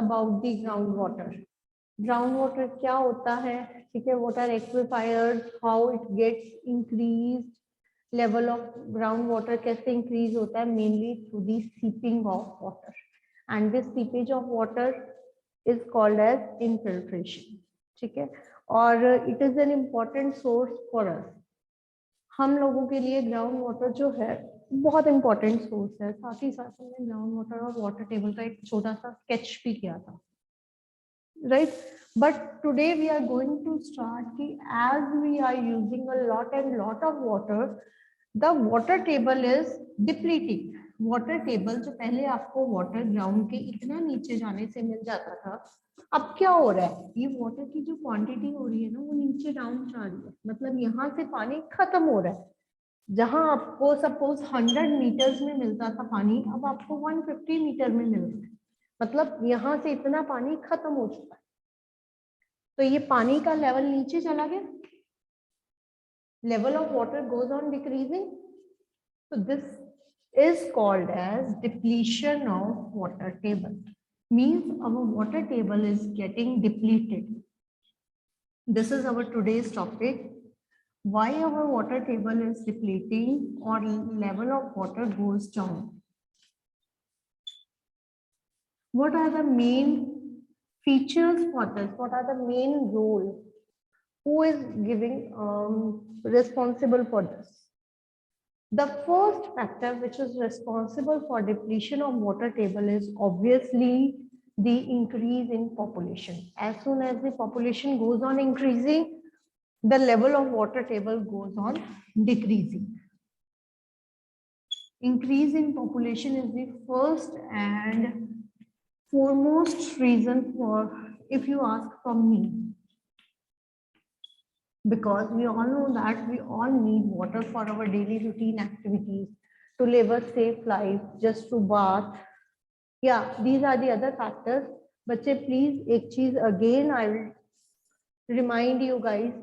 About the ground water. Ground water क्या होता है, ठीक है, what are aquifers, how it gets increased, level of ground water कैसे इंक्रीज होता है, mainly through the seeping of water, and this seepage of water is called as infiltration, ठीक है। और it is an important source for us, हम लोगों के लिए ग्राउंड वाटर जो है बहुत इंपॉर्टेंट सोर्स है। साथ ही साथ हमने ग्राउंड वाटर और वाटर टेबल का एक छोटा सा स्केच भी किया था, right? But today we are going to start ki as we are using a lot of water, the water table is depleting. Water table जो पहले आपको वाटर ग्राउंड के इतना नीचे जाने से मिल जाता था, अब क्या हो रहा है, ये वाटर की जो क्वांटिटी हो रही है ना वो नीचे डाउन जा रही है, मतलब यहाँ से पानी खत्म हो रहा है। जहां आपको सपोज 100 मीटर्स में मिलता था पानी, अब आपको 150 मीटर में मिल रहा है, मतलब यहाँ से इतना पानी खत्म हो चुका है। तो ये पानी का लेवल नीचे चला गया, level of water goes on decreasing, so this is called as depletion of water table, means our water table is getting depleted. This is our today's topic, why our water table is depleting or level of water goes down. What are the main features for this, what are the main role, who is giving responsible for this? The first factor which is responsible for depletion of water table is obviously the increase in population. As soon as the population goes on increasing, the level of water table goes on decreasing. Increase in population is the first and foremost reason for, if you ask from me, because we all know that we all need water for our daily routine activities, to live a safe life, just to bath. Yeah, these are the other factors. बच्चे please एक चीज again I will remind you guys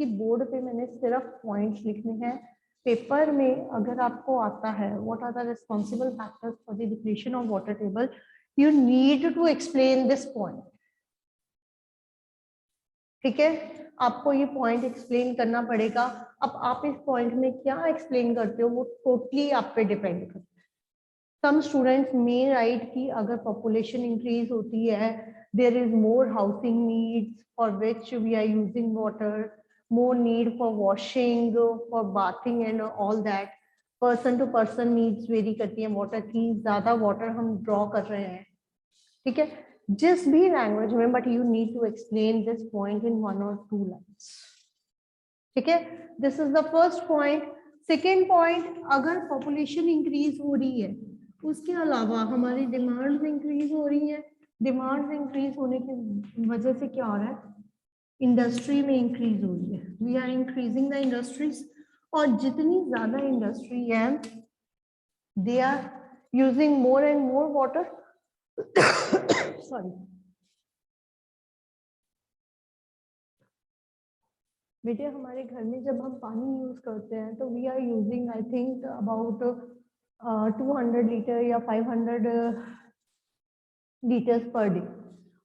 कि board पे मैंने सिर्फ points लिखने हैं, paper में अगर आपको आता है what are the responsible factors for the depletion of water table, you need to explain this point, ठीक है, आपको ये पॉइंट एक्सप्लेन करना पड़ेगा। अब आप इस पॉइंट में क्या एक्सप्लेन करते हो वो टोटली आप पे डिपेंड करता है। सम स्टूडेंट्स में राइट कि अगर पॉपुलेशन इंक्रीज होती है, there is more housing needs for which we are using water, more need for washing, for bathing and all that, person to person needs vary करती है water की, ज्यादा water हम ड्रॉ कर रहे हैं, ठीक है, जिस भी लैंग्वेज में, but you need to explain this point in 1 or 2 lines, ठीक है। This is the first point. Second point, अगर पॉपुलेशन इंक्रीज हो रही है, उसके अलावा हमारी डिमांड्स इंक्रीज हो रही है, डिमांड्स इंक्रीज होने की वजह से क्या हो रहा है, इंडस्ट्री में इंक्रीज हो रही है, we are increasing the industries, और जितनी ज्यादा इंडस्ट्री है they are using more and more water, sorry बेटे, हमारे घर में जब हम पानी यूज करते हैं तो we are using I think about 200 litre या 500 लीटर्स पर डे।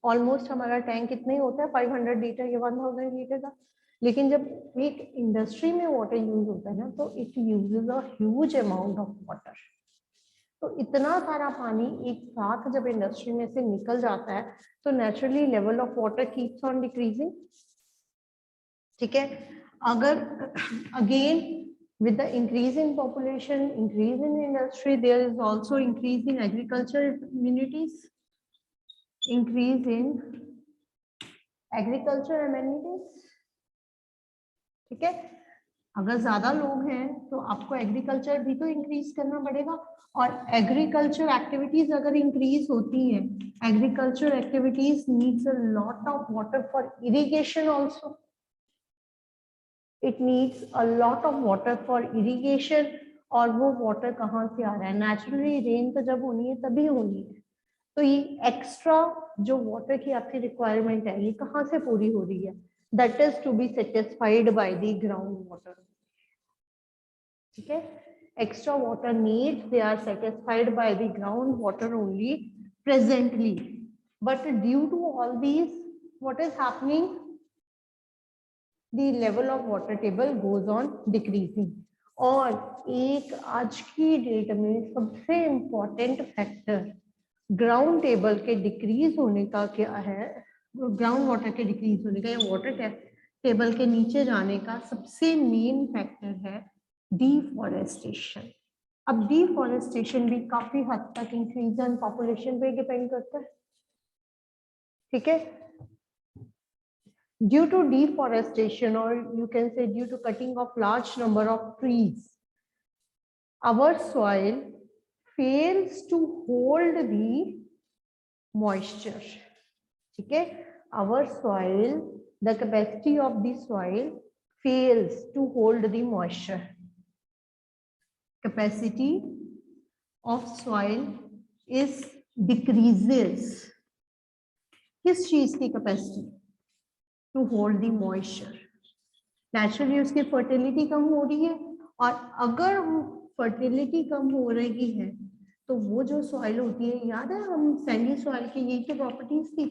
ऑलमोस्ट हमारा टैंक कितने होता है, 500 लीटर या 1000 लीटर का। लेकिन जब एक इंडस्ट्री में वाटर यूज होता है ना, तो it uses a huge amount of water. तो इतना सारा पानी एक साथ जब इंडस्ट्री में से निकल जाता है तो naturally level of water keeps on decreasing, ठीक है। अगर again with the increase in population, increase in industry, there is also increase in agriculture amenities, increase in agriculture amenities, ठीक है। अगर ज्यादा लोग हैं तो आपको एग्रीकल्चर भी तो इंक्रीज करना पड़ेगा, और एग्रीकल्चर एक्टिविटीज अगर इंक्रीज होती है, agriculture activities needs a lot of water for irrigation also, it needs a lot of water for irrigation. और वो वाटर कहाँ से आ रहा है, नेचुरली रेन तो जब होनी है तभी होनी है, तो ये एक्स्ट्रा जो वाटर की आपकी रिक्वायरमेंट है ये कहाँ से पूरी हो रही है, that is to be satisfied by the ground water, ठीक है। Extra water needs they are satisfied by the ground water only presently, but due to all these, what is happening? The level of water table goes on decreasing. और एक आज की date में सबसे important factor ground table के decrease होने का क्या है, ग्राउंड वाटर के डिक्रीज होने का या वाटर टेबल के नीचे जाने का सबसे मेन फैक्टर है डिफॉरेस्टेशन। अब डिफॉरेस्टेशन भी काफी हद तक इंक्रीज इन पॉपुलेशन पे डिपेंड करता है, ठीक है। Due to deforestation, or you can say due to cutting of large number of trees, our soil fails to hold the moisture, ठीक है। Our soil, the capacity of the soil fails to hold the moisture. Capacity of soil is decreases. किस चीज की capacity? To hold the moisture. Naturally उसकी fertility कम हो रही है, और अगर फर्टिलिटी कम हो रही है तो वो जो सॉइल होती है, याद है हम सैंडी सॉइल की यही तो प्रॉपर्टीज थी,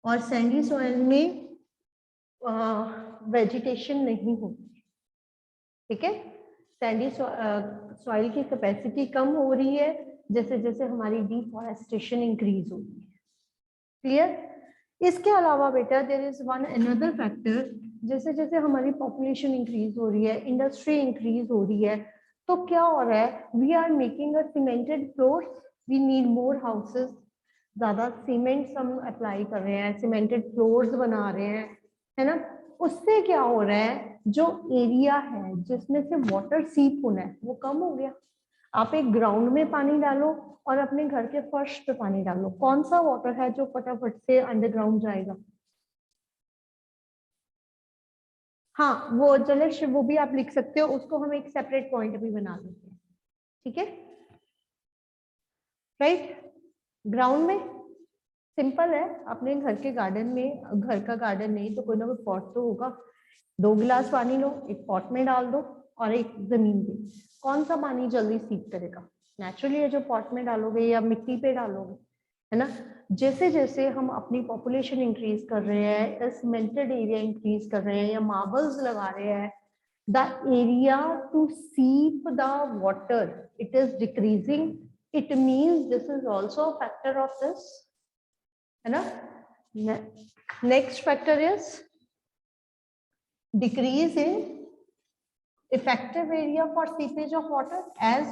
और सैंडी सॉइल में वेजिटेशन नहीं होती, ठीक है। सैंडी सॉइल की कैपेसिटी कम हो रही है जैसे जैसे हमारी डिफॉरेस्टेशन इंक्रीज हो रही है। क्लियर? इसके अलावा बेटा there is one another factor, जैसे जैसे हमारी पॉपुलेशन इंक्रीज हो रही है, इंडस्ट्री इंक्रीज हो रही है, तो क्या हो रहा है, we are making a cemented floors, we need more houses, ज्यादा सीमेंट्स हम अप्लाई कर रहे हैं, सीमेंटेड फ्लोर्स बना रहे हैं, है ना। उससे क्या हो रहा है, जो एरिया है जिसमें से वाटर सीप होना है वो कम हो गया। आप एक ग्राउंड में पानी डालो और अपने घर के फर्श पे पानी डालो, कौन सा वाटर है जो फटाफट से अंडरग्राउंड जाएगा? हाँ, वो जलश, वो भी आप लिख सकते हो, उसको हम एक सेपरेट पॉइंट भी बना देते हैं, ठीक है। राइट, ग्राउंड में सिंपल है, अपने घर के गार्डन में, घर का गार्डन नहीं तो कोई ना कोई पॉट तो होगा, 2 गिलास पानी लो, एक पॉट में डाल दो और एक जमीन पे, कौन सा पानी जल्दी सीप करेगा? नेचुरली ये जो पॉट में डालोगे या मिट्टी पे डालोगे, है ना। जैसे जैसे हम अपनी पॉपुलेशन इंक्रीज कर रहे हैं, सीमेंटेड एरिया इंक्रीज कर रहे हैं या मार्बल्स लगा रहे हैं, द एरिया टू सीप the water it is decreasing, it means this is also factor of this, है ना। Next factor is decrease in effective area for seepage of water, as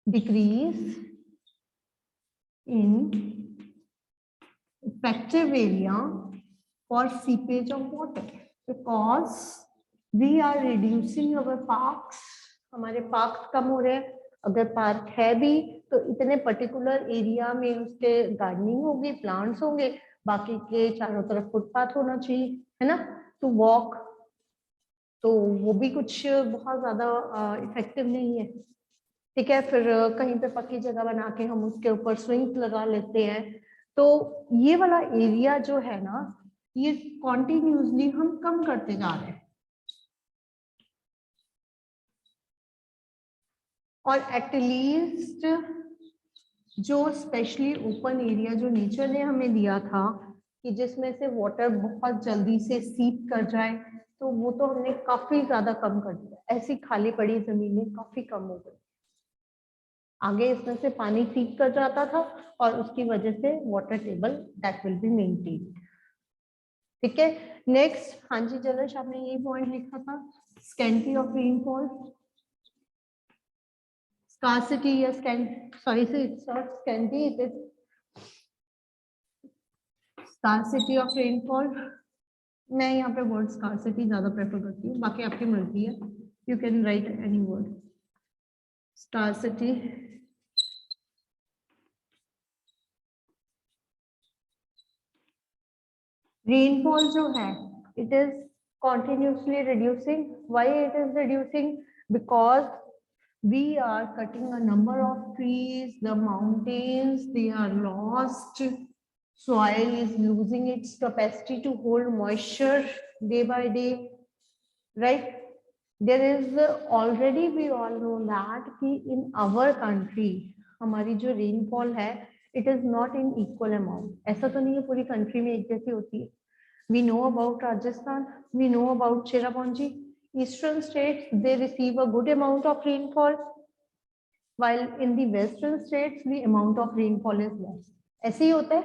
decrease in effective area for seepage of water, because we are reducing our parks, हमारे park कम हो रहे हैं, अगर park है भी तो इतने पर्टिकुलर एरिया में उसके गार्डनिंग होगी, प्लांट्स होंगे, बाकी के चारों तरफ फुटपाथ होना चाहिए, है ना, टू वॉक, तो वो भी कुछ बहुत ज्यादा इफेक्टिव नहीं है, ठीक है। फिर कहीं पे पक्की जगह बना के हम उसके ऊपर स्विंग लगा लेते हैं, तो ये वाला एरिया जो है ना, ये कॉन्टिन्यूसली हम कम करते जा रहे हैं। और एटलीस्ट जो स्पेशली ओपन एरिया जो नेचर ने हमें दिया था कि जिसमें से वाटर बहुत जल्दी से सीप कर जाए, तो वो तो हमने काफी ज्यादा कम कर दिया, ऐसी खाली पड़ी जमीनें काफी कम हो गई, आगे इसमें से पानी सीप कर जाता था और उसकी वजह से water table that will be maintained, ठीक है। नेक्स्ट, हाँ जी जलश, आपने यही पॉइंट लिखा था, स्कैंटी ऑफ रेनफॉल, scarcity या sorry so it's not scanty, it is scarcity of rainfall। मैं यहाँ पे वर्ड scarcity ज्यादा प्रेफर करती हूँ, बाकी आपकी मर्जी है, you can write any word, scarcity rainfall जो है it is continuously reducing, why it is reducing? Because we are cutting a number of trees, the mountains they are lost, soil is losing its capacity to hold moisture day by day, right? There is already, we all know that कि in our country हमारी जो rainfall है it is not in equal amount. ऐसा तो नहीं है पूरी country में एक जैसी होती है। We know about Rajasthan, we know about Cherrapunji, eastern states they receive a good amount of rainfall, while in the western states the amount of rainfall is less। ऐसे ही होता है,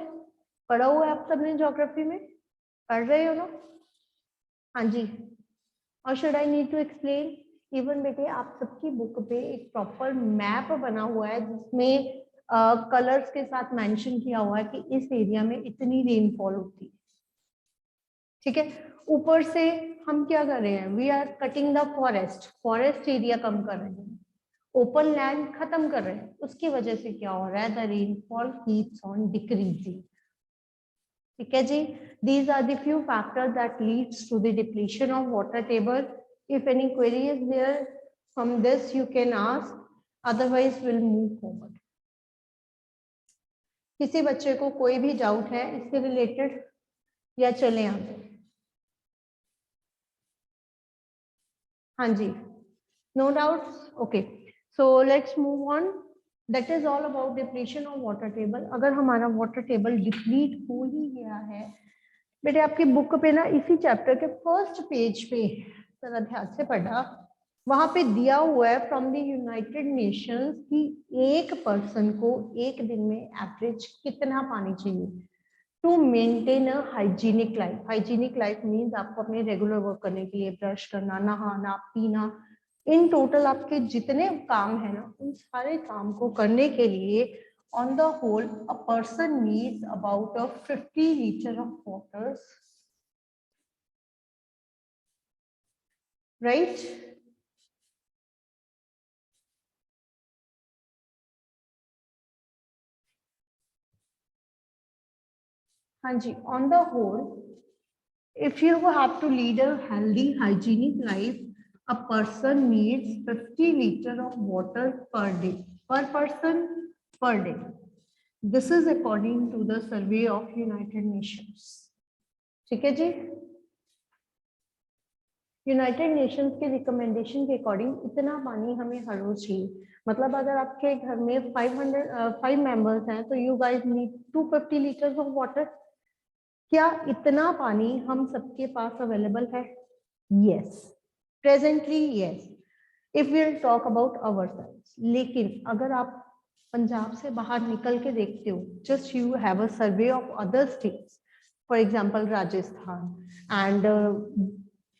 पढ़ा हुआ है आप सबने ज्योग्राफी में, पढ़ रहे हो ना? हाँ जी। और should I need to explain? Even बेटे आप सबकी बुक पे एक प्रॉपर मैप बना हुआ है जिसमें कलर्स के साथ मेंशन किया हुआ है कि इस एरिया में इतनी रेनफॉल होती है। ठीक है, ऊपर से हम क्या कर रहे हैं, we are cutting the forest, forest area कम कर रहे हैं, ओपन लैंड खत्म कर रहे हैं, उसकी वजह से क्या हो रहा है, the rainfall keeps on decreasing. ठीक है जी, these are the few factors that leads to the depletion of water table। if any query is there from this you can ask, otherwise we'll move forward। किसी बच्चे को कोई भी doubt है इससे related या चले आगे? हाँ जी, no doubts, okay, so let's move on. That is all about depletion of water table. अगर हमारा वाटर टेबल डिप्लीट हो ही गया है बेटे, आपकी बुक पे ना इसी चैप्टर के फर्स्ट पेज पे जरा ध्यान से पढ़ा, वहां पे दिया हुआ है फ्रॉम द यूनाइटेड नेशंस कि एक पर्सन को एक दिन में एवरेज कितना पानी चाहिए to maintain a hygienic life. Hygienic life means आपको अपने रेगुलर वर्क करने के लिए ब्रश करना, नहाना, पीना, इन टोटल आपके जितने काम है ना उन सारे काम को करने के लिए on the whole a person needs about a 50 liter of water, right? हाँ जी, on the whole if you have to lead a healthy hygienic life a person needs 50 liter of water per day, per person per day। This is according to the survey of United Nations। ठीक है जी, United Nations के recommendation के according इतना पानी हमें हर रोज चाहिए। मतलब अगर आपके घर में 5 मेंबर्स हैं तो you guys need 250 litres of water. क्या इतना पानी हम सबके पास अवेलेबल है? Yes, presently yes, if we talk about ourselves. लेकिन अगर आप पंजाब से बाहर निकल के देखते हो, just you have a survey of other states, for example Rajasthan and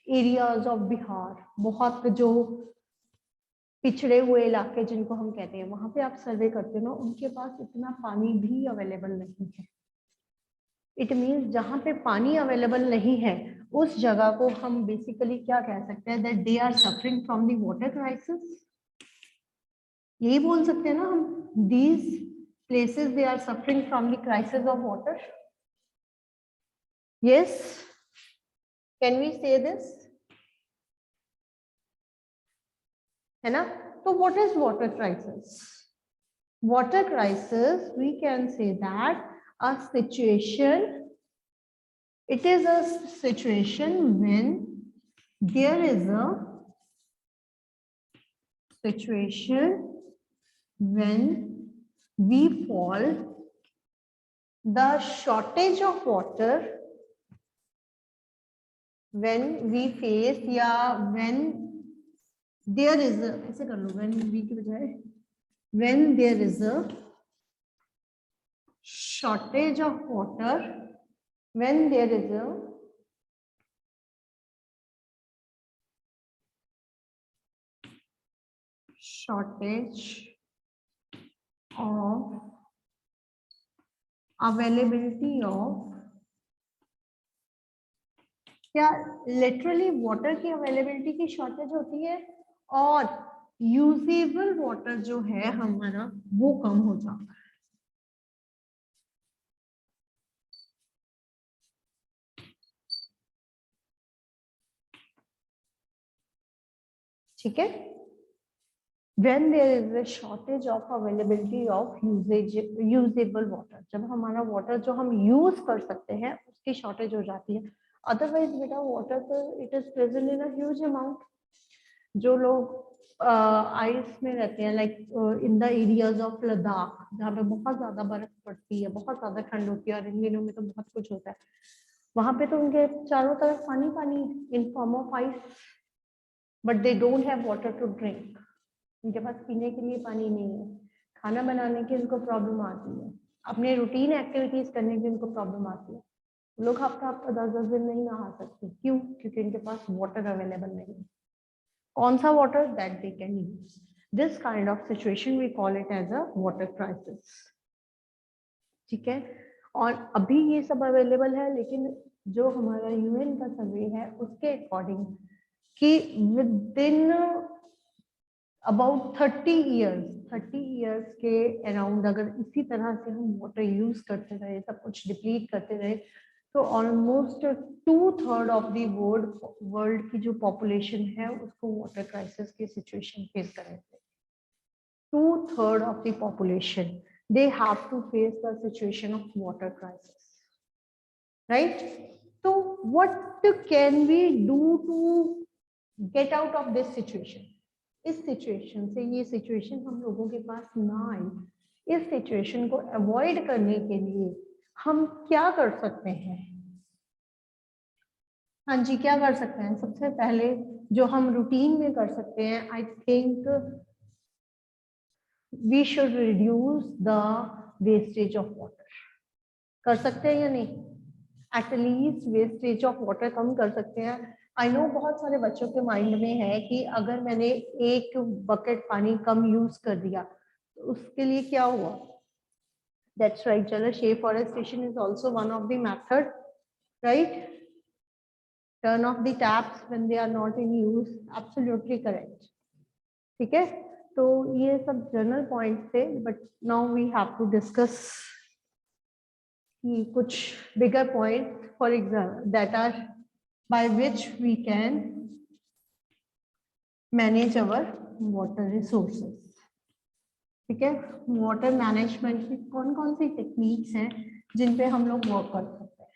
areas of Bihar, बहुत जो पिछड़े हुए इलाके जिनको हम कहते हैं, वहां पे आप सर्वे करते हो ना, उनके पास इतना पानी भी अवेलेबल नहीं है। इट मीन्स जहां पे पानी अवेलेबल नहीं है उस जगह को हम बेसिकली क्या कह सकते हैं, that they are suffering from the water crisis. यही बोल सकते हैं ना हम, these places they are suffering from the crisis of water. Yes, can we say this? है ना? तो what is water crisis? Water crisis we can say that a situation, it is a situation when there is a situation when we fall the shortage of water, when we face या when there is a, ऐसे कर लो, when we की बजाय when there is a shortage of water, when there is a shortage of availability of, क्या literally water की availability की shortage होती है और यूजेबल वाटर जो है हमारा वो कम हो जाता है। ठीक है, when there is a shortage of availability of usable water, जब हमारा वाटर जो हम यूज कर सकते हैं उसकी शॉर्टेज हो जाती है। अदरवाइज बेटा वाटर तो it is present in a huge amount. जो लोग आइस में रहते हैं, like in the areas of Ladakh, जहाँ पे बहुत ज्यादा बर्फ पड़ती है, बहुत ज्यादा ठंड होती है, और इन दिनों में तो बहुत कुछ होता है, वहां पे तो उनके चारों तरफ पानी पानी in form of ice, but they don't have water to drink. उनके पास पीने के लिए पानी नहीं है, खाना बनाने की उनको प्रॉब्लम आती है, अपने रूटीन एक्टिविटीज करने की उनको प्रॉब्लम आती है। लोग हफ्ता हफ्ता 10-10 दिन नहीं नहा सकते, क्यों? क्योंकि उनके पास वाटर अवेलेबल नहीं है। कौन सा water? That they can use. This kind of situation we call it as a water crisis. ठीक है, और अभी ये सब अवेलेबल है, लेकिन जो हमारा यूएन का सर्वे है उसके अकॉर्डिंग कि विद इन अबाउट 30 ईयर्स के अराउंड अगर इसी तरह से हम वाटर यूज करते रहे, सब कुछ डिप्लीट करते रहे, तो ऑलमोस्ट 2/3 ऑफ द वर्ल्ड की जो पॉपुलेशन है उसको वाटर क्राइसिस की सिचुएशन फेस करेंगे। 2/3 of the population they have to face the situation of water crisis, right? So what can we do to get out of this situation? इस situation से, ये situation हम लोगों के पास ना आए, इस सिचुएशन को अवॉइड करने के लिए हम क्या कर सकते हैं? हाँ जी, क्या कर सकते हैं? सबसे पहले जो हम रूटीन में कर सकते हैं, I think we should reduce the wastage of water. कर सकते हैं या नहीं? एटलीस्ट वेस्टेज ऑफ वाटर कम कर सकते हैं। आई नो बहुत सारे बच्चों के माइंड में है कि अगर मैंने एक बकेट पानी कम यूज कर दिया तो उसके लिए क्या हुआ? दैट्स राइट, चलो afforestation is also one of the method, right? Turn off the taps when they are not in use, absolutely correct. ठीक है, तो ये सब जनरल पॉइंट्स थे, but now we have to discuss कुछ bigger points for example that are by which we can manage our water resources. ठीक है, water management की कौन कौन सी टेक्निक्स हैं जिन पे हम लोग वर्क कर सकते हैं?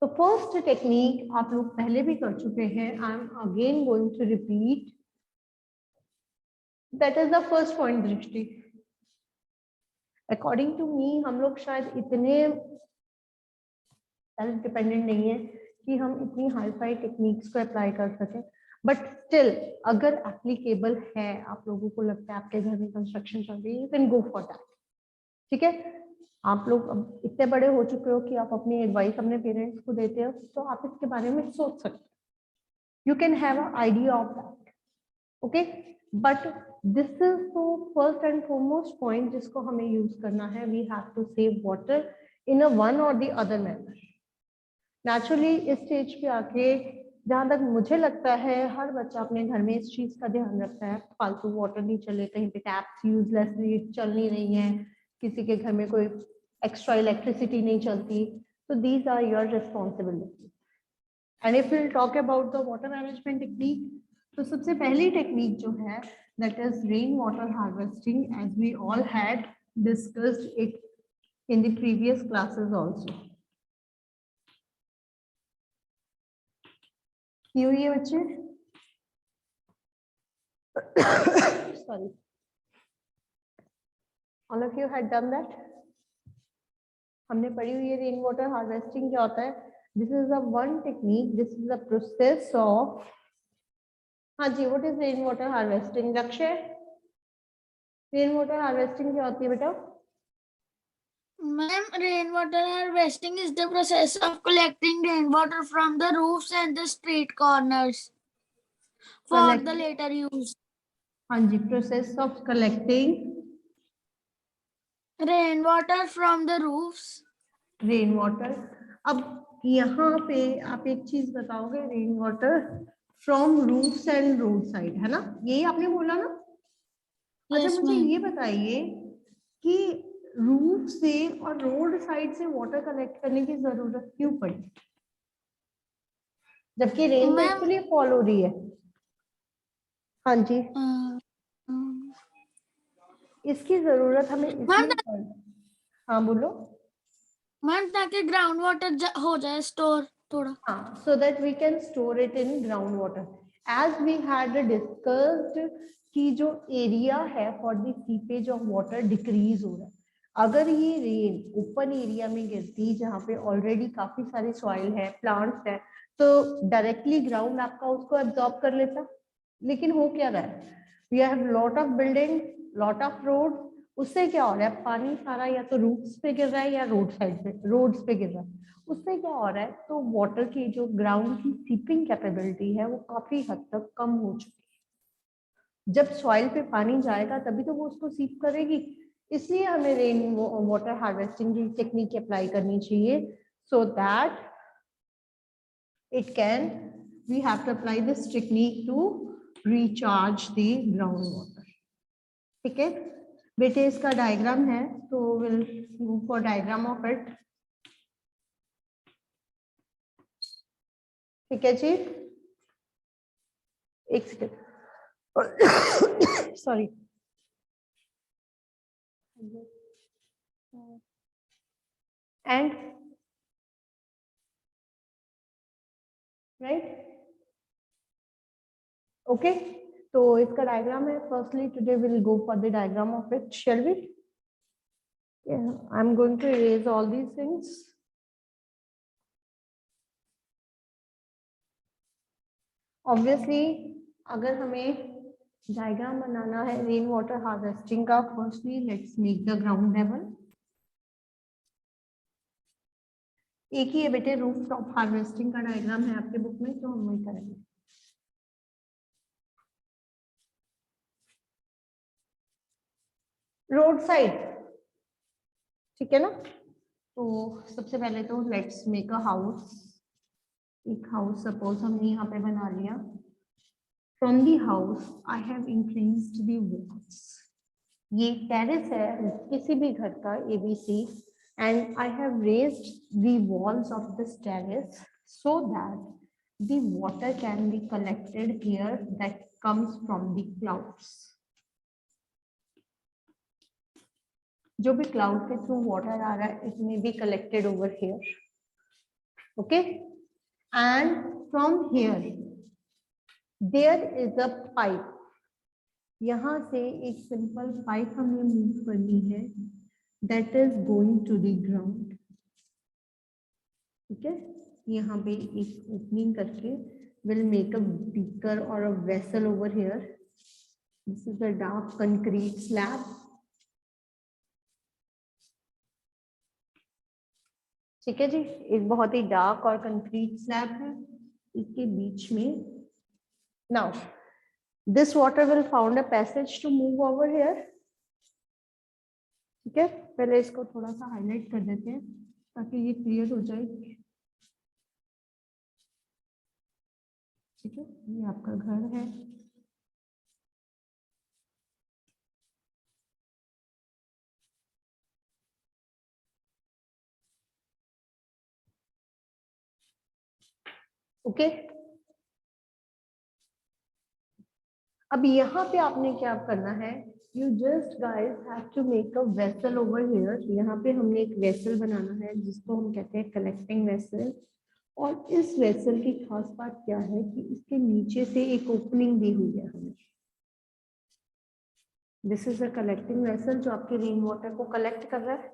तो फर्स्ट टेक्निक आप लोग पहले भी कर चुके हैं, I am again going to repeat, that is the first point. दृष्टि, अकॉर्डिंग टू मी हम लोग शायद इतने सेल्फ डिपेंडेंट नहीं है कि हम इतनी हाई फाई टेक्निक्स को अप्लाई कर सकें, बट स्टिल अगर एप्लीकेबल है, आप लोगों को लगता है आपके घर में कंस्ट्रक्शन चल रही है, you can go for that. ठीक है, आप लोग अब इतने बड़े हो चुके हो कि आप अपनी एडवाइस अपने पेरेंट्स को देते हो, तो आप इसके बारे में सोच सकते हो, you can have a idea of that. Okay, but this is तो फर्स्ट एंड फॉरमोस्ट पॉइंट जिसको हमें यूज करना है। We have to save water in a one or the other manner. Naturally इस स्टेज पे आके जहां तक मुझे लगता है हर बच्चा अपने घर में इस चीज का ध्यान रखता है, फालतू वाटर नहीं चले, कहीं पे टैप्स यूजलेसली चल नहीं रही हैं, किसी के घर में कोई एक्स्ट्रा इलेक्ट्रिसिटी नहीं चलती, तो these are your responsibility. And if will talk about the water management technique, तो सबसे पहली टेक्निक जो है that is rain water harvesting, as we all had discussed it in the previous classes also. क्यों ये बच्चे? Sorry, all of you had done that? हमने पढ़ी हुई है रेन वाटर हार्वेस्टिंग क्या होता है। This is a one technique, this is a process of, हाँ जी, what is rain water harvesting? Lakshya, rain water harvesting क्या होती है बेटा? Ma'am, rainwater harvesting is the process of collecting rainwater from the roofs and the street corners for the later use. हाँ जी, process of collecting rainwater from the roofs. Rain water. अब यहाँ पे आप एक चीज बताओगे, rain water from roofs and road side, है ना? यही आपने बोला ना? अच्छा, Yes, मुझे ma'am. ये बताइए कि रूफ से और रोड साइड से वाटर कलेक्ट करने की जरूरत क्यों पड़ी, जबकि रेन तो एक्चुअली फॉल हो रही है? हाँ जी, इसकी जरूरत हमें इसलिए पड़ी। हाँ बोलो। मैम, ताकि ग्राउंड वाटर हो जाए स्टोर थोड़ा। हाँ, so that we can store it in groundwater. As we had discussed कि जो एरिया है for the seepage of water decrease हो रहा है। अगर ये रेन ओपन एरिया में गिरती जहाँ पे ऑलरेडी काफी सारी सॉइल है, प्लांट्स है, तो डायरेक्टली ग्राउंड आपका उसको एब्जॉर्ब कर लेता। लेकिन हो क्या रहा है, we have lot of building, lot of road, उससे क्या हो रहा है, पानी सारा या तो रूट्स पे गिर रहा है या रोड साइड पे, रोड्स पे गिर रहा है। उससे क्या हो रहा है, तो वाटर की जो ग्राउंड की सीपिंग कैपेबिलिटी है वो काफी हद तक कम हो चुकी है। जब सॉइल पे पानी जाएगा तभी तो वो उसको सीप करेगी। इसलिए हमें रेन वाटर हार्वेस्टिंग की टेक्निक अप्लाई करनी चाहिए, so that it can, we have to apply this technique to recharge the ground water. ठीक है बेटे, इसका डायग्राम है तो will move for diagram of it. ठीक है जी, एक second, sorry. And right, okay, तो इसका डायग्राम है। Firstly today will go for the diagram of it, shall we? I am going to erase all these things. Obviously अगर हमें diagram बनाना है रेन वाटर हार्वेस्टिंग का, firstly let's make the ground level. एक ही है बेटे, roof top harvesting का diagram है आपके बुक में, तो हम वही करेंगे। रोड साइड, ठीक है ना? तो सबसे पहले तो लेट्स मेक अ हाउस। एक हाउस सपोज हमने यहाँ पे बना लिया। From the house I have increased the walls. ये टेरेस है किसी भी घर का ABC, and I have raised the walls of this terrace so that the water can be collected here that comes from the clouds. जो भी cloud के through water आ रहा है, it may be collected over here. Okay, and from here there is a pipe. यहाँ से एक simple pipe हमें move करनी है, that is going to the ground. ठीक है, यहाँ पे एक ओपनिंग करके we'll make a beaker or a vessel over here. This is a dark concrete slab. ठीक है जी, एक बहुत ही डार्क और कंक्रीट स्लैब है, इसके बीच में now this water will found a passage to move over here. ठीक है, पहले इसको थोड़ा सा हाईलाइट कर देते हैं ताकि ये क्लियर हो जाए। ठीक है, ये आपका घर है, ओके। अब यहाँ पे आपने क्या करना है, you just guys have to make a vessel over here. यहाँ पे हमने एक वेसल बनाना है जिसको हम कहते हैं कलेक्टिंग वेसल। और इस वेसल की खास बात क्या है कि इसके नीचे से एक ओपनिंग दी हुई है हमें। This is a collecting vessel जो आपके रेन वाटर को कलेक्ट कर रहा है,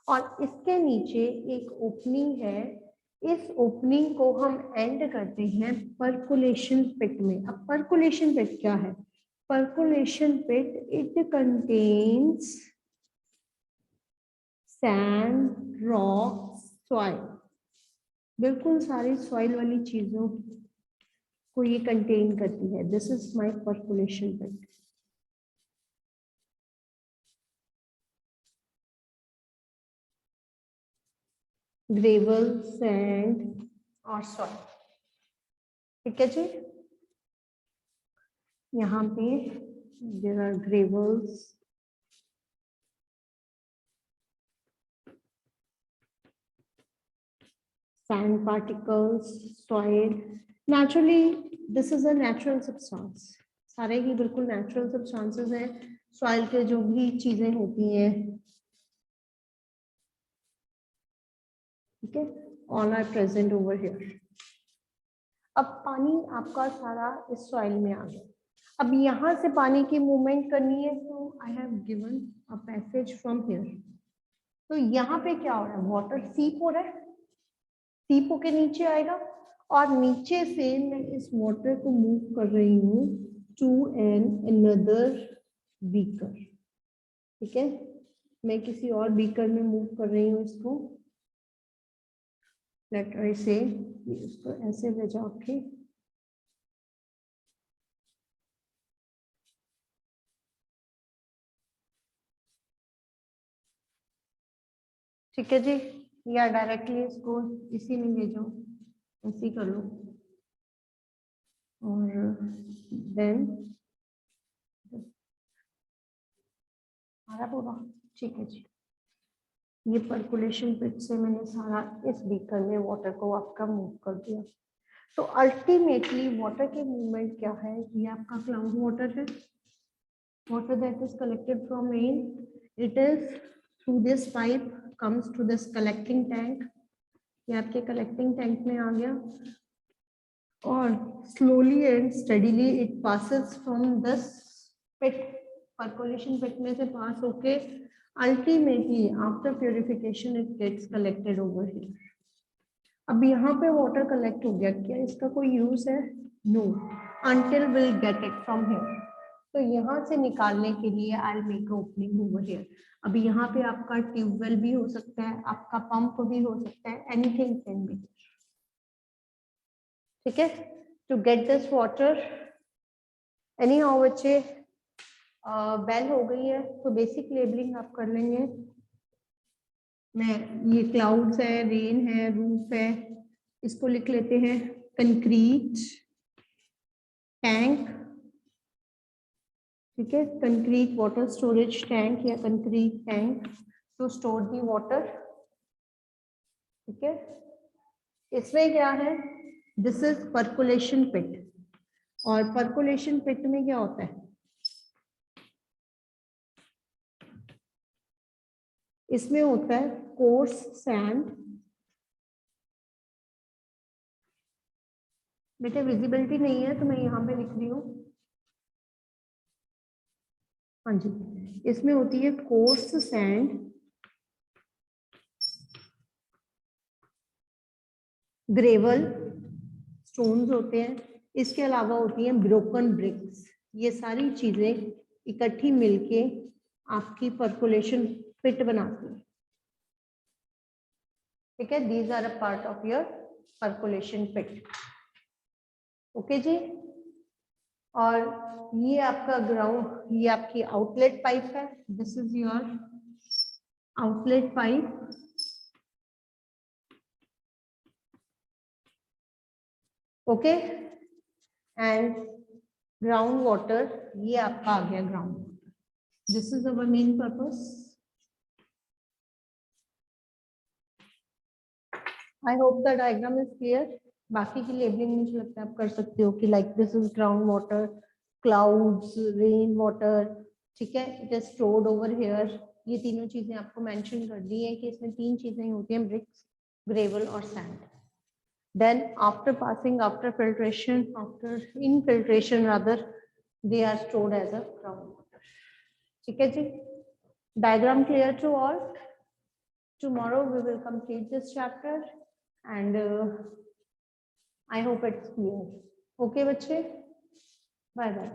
और इसके नीचे एक ओपनिंग है। इस ओपनिंग को हम एंड करते हैं परकुलेशन पिट में। अब परकुलेशन पिट क्या है? Percolation pit, it contains sand, rock, soil, बिल्कुल सारी सॉइल वाली चीजों को ये कंटेन करती है। This is my percolation pit. Gravel, sand और सॉइल। ठीक है जी, यहाँ पे there are gravels, sand particles, soil. Naturally, this is a natural substance. सारे ही बिल्कुल natural substances हैं। Soil के जो भी चीजें होती हैं, ठीक है, all are present over here. अब पानी आपका सारा इस सॉइल में आ गया। अब यहाँ से पानी की मूवमेंट करनी है, तो I have given a passage from here. तो यहाँ पे क्या हो रहा है, वाटर सीप हो रहा है, सीप होके नीचे आएगा और नीचे से मैं इस वाटर को मूव कर रही हूँ टू एन अनदर बीकर। ठीक है, मैं किसी और बीकर में मूव कर रही हूँ इसको। लेट आई से इसको ऐसे भेजा के, ठीक है जी, या डायरेक्टली इसको इसी में भेजो, ऐसे ही कर लो। और देन पूरा ठीक है जी, ये पर्कुलेशन पिट से मैंने सारा इस बीकर में वाटर को आपका मूव कर दिया। तो अल्टीमेटली वाटर के मूवमेंट क्या है, ये आपका क्लाउड वाटर है, water that is collected from rain, it is through this pipe comes to this collecting tank, ये आपके collecting tank में आ गया और slowly and steadily it passes from this pit, percolation pit में से pass होके ultimately after purification it gets collected over here. अब यहाँ पे वाटर कलेक्ट हो गया, क्या इसका कोई यूज है? No, until we'll get it from here. तो यहाँ से निकालने के लिए I'll make opening over here. अभी यहाँ पे आपका ट्यूबवेल भी हो सकता है, आपका पंप भी हो सकता है, anything can be. ठीक है, to get this water, anyhow बच्चे बेल हो गई है, तो बेसिक लेबलिंग आप कर लेंगे। मैं ये क्लाउड्स है, रेन है, रूफ है, इसको लिख लेते हैं कंक्रीट टैंक। ठीक है, कंक्रीट वाटर स्टोरेज टैंक या concrete tank to store the water. ठीक है, इसमें क्या है, दिस इज पर्कुलेशन पिट, और पर्कुलेशन पिट में क्या होता है, इसमें होता है कोर्स सैंड। बेटे विजिबिलिटी नहीं है तो मैं यहाँ पे लिख रही हूँ, हाँ जी, इसमें होती है कोर्स सैंड, ग्रेवल स्टोन्स होते हैं, इसके अलावा होती हैं ब्रोकन ब्रिक्स। ये सारी चीजें इकट्ठी मिलके आपकी पर्कुलेशन पिट बनाती है। ठीक है, these are a part of your percolation pit. Okay जी, और ये आपका ग्राउंड, ये आपकी आउटलेट पाइप है, this is your outlet pipe. Okay, and ground water, ये आपका आ गया ground water, this is our main purpose. I hope the diagram is clear. बाकी की लेबलिंग मुझे लगता है आप कर सकते हो कि like this is ground water, clouds, rain water. ठीक है, it is stored over here. ये तीनों चीजें आपको मेंशन कर दी है कि इसमें तीन चीजें होती हैं, ब्रिक्स, ग्रेवल और sand. Then after passing, after filtration, after infiltration rather, they are stored as a groundwater. ठीक है जी, diagram clear to all? Tomorrow we will complete this chapter and I hope it's clear. Okay बच्चे, bye bye.